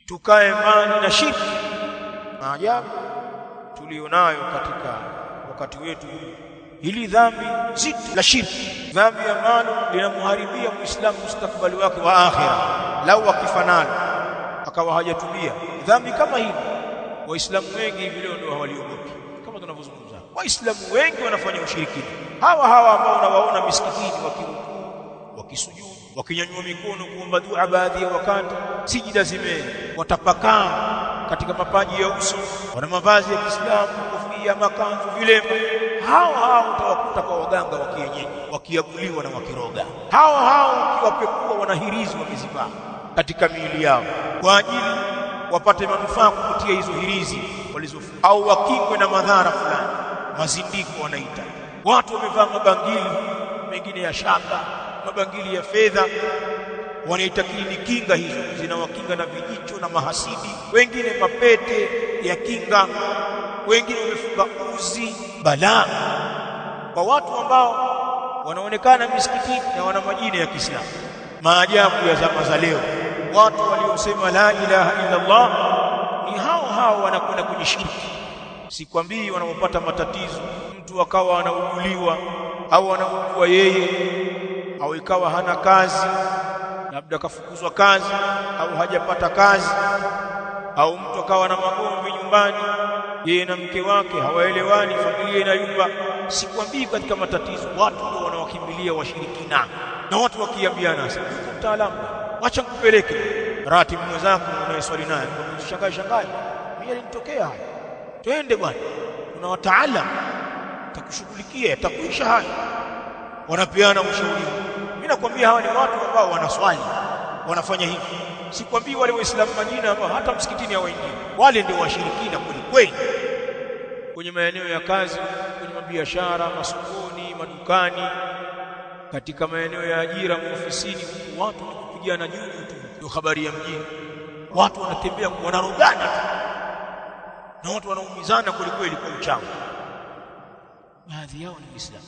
tukae mbali na shirki. Maajabu tulionayo katika wakati wetu hili dhambi zito la shirki, dhambi ambalo linamharibia Muislamu mustakbali wake wa akhira lau akifanana akawa hajatubia. Dhambi kama hili waislamu wengi hivi leo ndio hawaliogopi. Kama tunavyozungumza, waislamu wengi wanafanya ushirikina. Hawa ambao unawaona misikitini wakirukuu, wakisujudu, wakinyanyua mikono kuomba dua, baadhi ya wakati sijida zimewatapakaa katika mapaji ya uso, wana mavazi ya Kiislamu, kofia, makanzu, vilemba. Hao utawakuta kwa waganga wa kienyeji wakiaguliwa na wakiroga. Hao ukiwapekua wanahirizi wamezivaa katika miili yao kwa ajili wapate manufaa kupitia hizo hirizi walizofunga, au wakingwe na madhara fulani. Mazindiko wanaita. Watu wamevaa mabangili mengine ya shaba, mabangili ya fedha, wanaitakili ni kinga. Hizo zinawakinga na vijicho na mahasidi. Wengine mapete ya kinga, wengine wamefunga uzi. Balaa kwa watu ambao wanaonekana misikitini na wana majina ya Kiislamu. Maajabu ya zama za leo, watu waliosema la ilaha illa Allah ni hao wanakwenda kwenye shirki. Sikwambii wanapopata matatizo, mtu akawa anauguliwa au anaugua yeye, au ikawa hana kazi, labda kafukuzwa kazi au hajapata kazi, au mtu akawa na magomvi nyumbani, yeye na mke wake hawaelewani, familia inayumba. Sikwambii katika matatizo watu ndio wanawakimbilia washirikina, na watu wakiambiana sasa, mtaalamu, acha nikupeleke ratibu mwenzako unayeswali naye, shangae mimi alinitokea haya, twende bwana, kuna wataalamu takushughulikia, yatakuisha haya. Wanapeana ushauri. Mimi nakwambia hawa ni watu ambao wanaswali, wanafanya hivi. Sikwambii wale waislamu majina ambao hata msikitini hawaingii, wale ndio washirikina kweli. Kwenye maeneo ya kazi, kwenye biashara, masokoni, madukani, katika maeneo ya ajira, maofisini, watu wanapigana juu tu. Ndio habari ya mjini. Watu wanatembea wanarogana tu, na watu wanaumizana kweli kwa uchawi. Baadhi yao ni Waislamu.